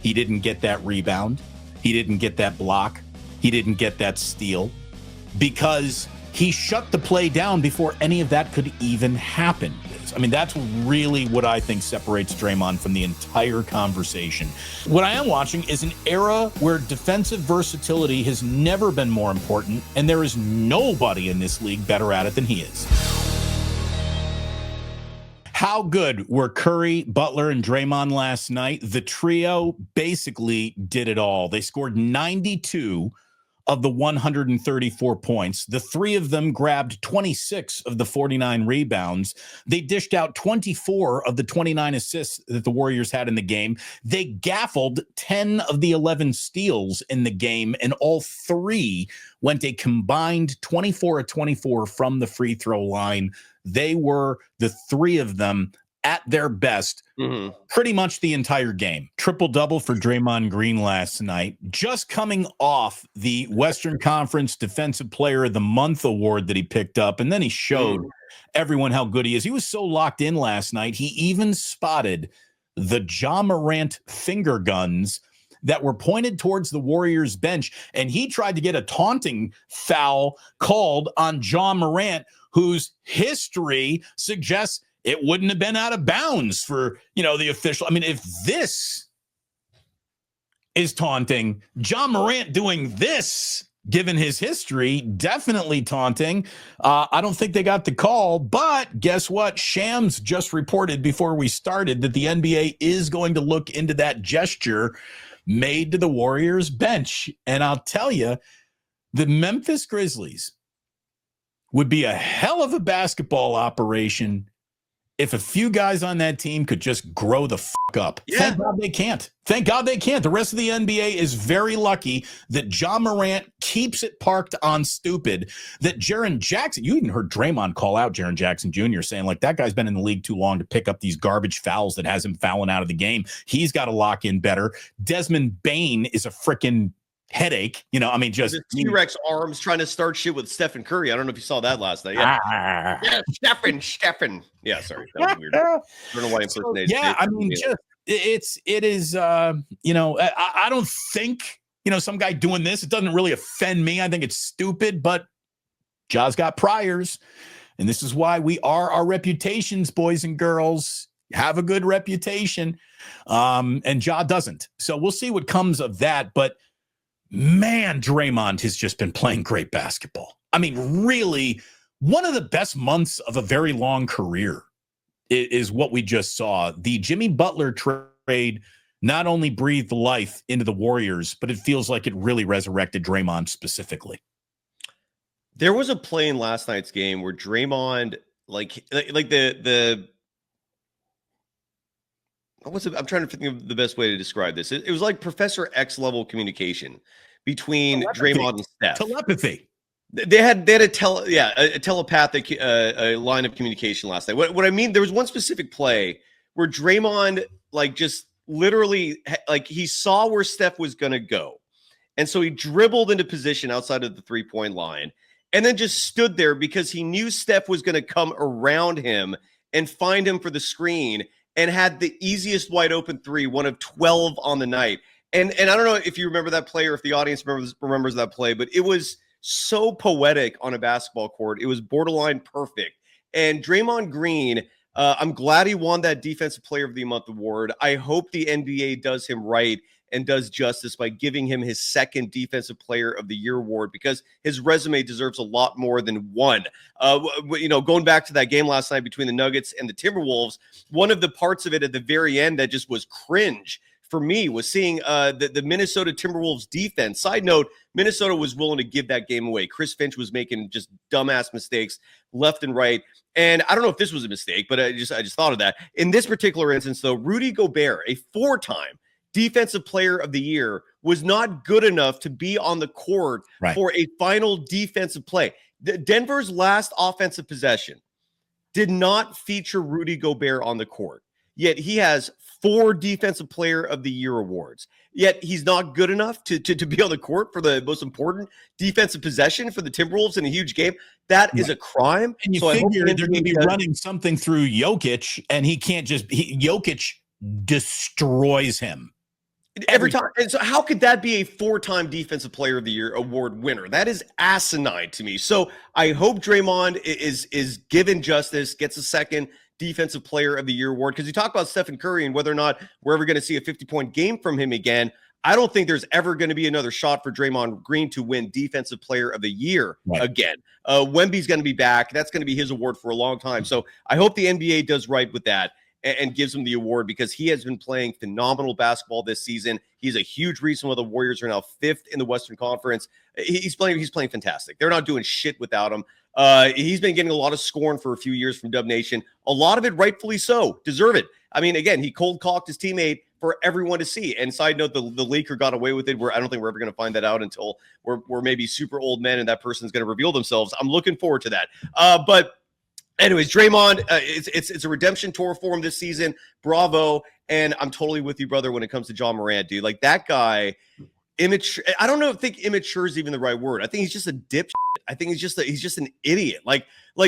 He didn't get that rebound. He didn't get that block. He didn't get that steal because he shut the play down before any of that could even happen. I mean, that's really what I think separates Draymond from the entire conversation. What I am watching is an era where defensive versatility has never been more important, and there is nobody in this league better at it than he is. How good were Curry, Butler, and Draymond last night? The trio basically did it all. They scored 92 of the 134 points. The three of them grabbed 26 of the 49 rebounds. They dished out 24 of the 29 assists that the Warriors had in the game. They gaffled 10 of the 11 steals in the game, and all three went a combined 24 of 24 from the free throw line. They were, the three of them, at their best pretty much the entire game. Triple-double for Draymond Green last night, just coming off the Western Conference Defensive Player of the Month award that he picked up, and then he showed everyone how good he is. He was so locked in last night, he even spotted the Ja Morant finger guns that were pointed towards the Warriors bench, and he tried to get a taunting foul called on Ja Morant, whose history suggests it wouldn't have been out of bounds for, the official. I mean, if this is taunting, Ja Morant doing this, given his history, definitely taunting. I don't think they got the call, but guess what? Shams just reported before we started that the NBA is going to look into that gesture made to the Warriors bench. And I'll tell you, the Memphis Grizzlies would be a hell of a basketball operation if a few guys on that team could just grow the fuck up. Yeah. Thank God they can't. Thank God they can't. The rest of the NBA is very lucky that Ja Morant keeps it parked on stupid, that Jaren Jackson, you even heard Draymond call out Jaren Jackson Jr. saying, like, that guy's been in the league too long to pick up these garbage fouls that has him fouling out of the game. He's got to lock in better. Desmond Bane is a freaking headache, just the T-Rex arms trying to start shit with Stephen Curry. I don't know if you saw that last night. Yeah, Stephen. Yeah, sorry, that was weird. I don't know why impersonated. Yeah, I mean, it is. I don't think some guy doing this. It doesn't really offend me. I think it's stupid, but Ja's got priors, and this is why we are our reputations, boys and girls. Have a good reputation, and Ja doesn't. So we'll see what comes of that, but. Man, Draymond has just been playing great basketball. I mean, really, one of the best months of a very long career is what we just saw. The Jimmy Butler trade not only breathed life into the Warriors, but it feels like it really resurrected Draymond specifically. There was a play in last night's game where Draymond, I'm trying to think of the best way to describe this. It was like Professor X level communication between Draymond and Steph. Telepathy. They had a telepathic line of communication last night. What I mean, there was one specific play where Draymond just literally he saw where Steph was going to go, and so he dribbled into position outside of the 3-point line, and then just stood there because he knew Steph was going to come around him and find him for the screen. And had the easiest wide open three, one of 12 on the night. And I don't know if you remember that play or if the audience remembers that play, but it was so poetic on a basketball court. It was borderline perfect. And Draymond Green, I'm glad he won that Defensive Player of the Month award. I hope the NBA does him right and does justice by giving him his second Defensive Player of the Year award, because his resume deserves a lot more than one. Going back to that game last night between the Nuggets and the Timberwolves, one of the parts of it at the very end that just was cringe for me was seeing the Minnesota Timberwolves defense. Side note, Minnesota was willing to give that game away. Chris Finch was making just dumbass mistakes left and right. And I don't know if this was a mistake, but I just thought of that. In this particular instance, though, Rudy Gobert, a 4-time Defensive Player of the Year, was not good enough to be on the court for a final defensive play. Denver's last offensive possession did not feature Rudy Gobert on the court, yet he has 4 Defensive Player of the Year awards. Yet he's not good enough to be on the court for the most important defensive possession for the Timberwolves in a huge game. That is a crime. And you figure they're going to be running something through Jokic, and he can't Jokic destroys him. Every time. And so how could that be a 4-time Defensive Player of the Year award winner? That is asinine to me. So I hope Draymond is given justice, gets a second Defensive Player of the Year award. Because you talk about Stephen Curry and whether or not we're ever going to see a 50-point game from him again. I don't think there's ever going to be another shot for Draymond Green to win Defensive Player of the Year again. Wemby's going to be back. That's going to be his award for a long time. So I hope the NBA does right with that and gives him the award, because he has been playing phenomenal basketball this season. He's a huge reason why the Warriors are now 5th in the Western Conference. He's playing fantastic. They're not doing shit without him. He's been getting a lot of scorn for a few years from Dub Nation. A lot of it rightfully so. Deserve it. I mean, again, he cold cocked his teammate for everyone to see. And side note, the leaker got away with it. I don't think we're ever going to find that out until we're maybe super old men and that person's going to reveal themselves. I'm looking forward to that. But anyways, Draymond, it's a redemption tour for him this season. Bravo. And I'm totally with you, brother, when it comes to Ja Morant, dude. Like, that guy, immature. I don't think immature is even the right word. I think he's just a dipshit. I think he's just an idiot. Like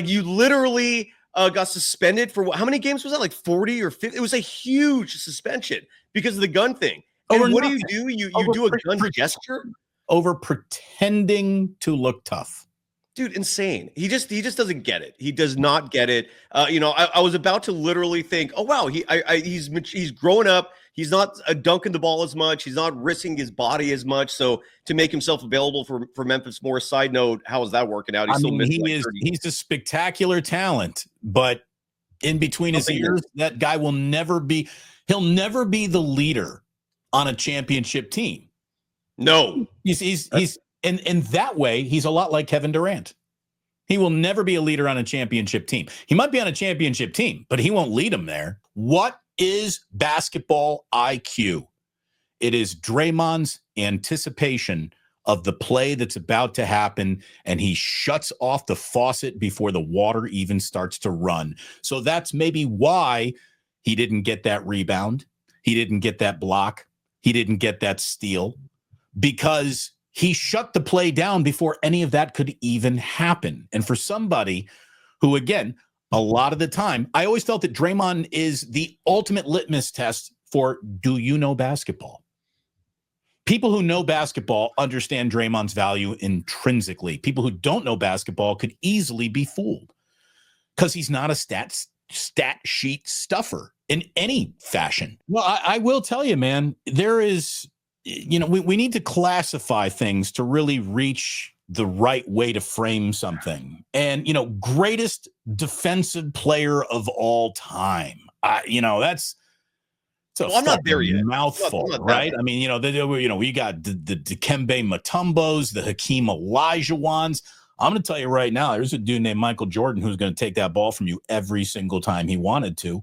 you literally got suspended for how many games was that? Like 40 or 50? It was a huge suspension because of the gun thing. And what do? You do a gun gesture? Over pretending to look tough. Dude, insane. He just doesn't get it. He does not get it. I was about to literally think, oh wow, he's growing up. He's not dunking the ball as much. He's not risking his body as much. So to make himself available for Memphis more. Side note, how is that working out? He's a spectacular talent, but in between his ears, that guy will never be. He'll never be the leader on a championship team. No, he's in that way, he's a lot like Kevin Durant. He will never be a leader on a championship team. He might be on a championship team, but he won't lead them there. What is basketball IQ? It is Draymond's anticipation of the play that's about to happen, and he shuts off the faucet before the water even starts to run. So that's maybe why he didn't get that rebound. He didn't get that block. He didn't get that steal, because he shut the play down before any of that could even happen. And for somebody who, again, a lot of the time, I always felt that Draymond is the ultimate litmus test for, do you know basketball? People who know basketball understand Draymond's value intrinsically. People who don't know basketball could easily be fooled, because he's not a stat sheet stuffer in any fashion. Well, I will tell you, man, there is... we need to classify things to really reach the right way to frame something. And, greatest defensive player of all time. That's I'm not there yet. Mouthful, right? I mean, we got the Dikembe Mutombos, the Hakeem Olajuwons. I'm going to tell you right now, there's a dude named Michael Jordan who's going to take that ball from you every single time he wanted to.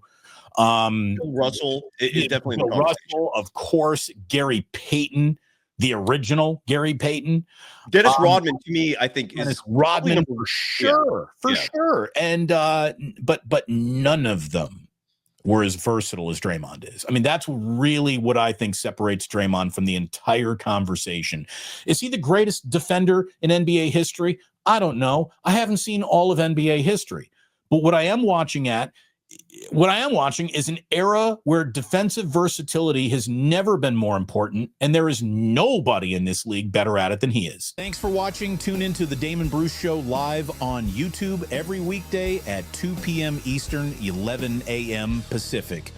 Russell is definitely in the Russell, of course. Gary Payton, the original Gary Payton. Dennis Rodman, to me, I think Dennis Rodman for sure. And but none of them were as versatile as Draymond is. I mean, that's really what I think separates Draymond from the entire conversation. Is he the greatest defender in NBA history? I don't know. I haven't seen all of NBA history, but what I am watching is an era where defensive versatility has never been more important, and there is nobody in this league better at it than he is. Thanks for watching. Tune into the Damon Bruce Show live on YouTube every weekday at 2 p.m. Eastern, 11 a.m. Pacific.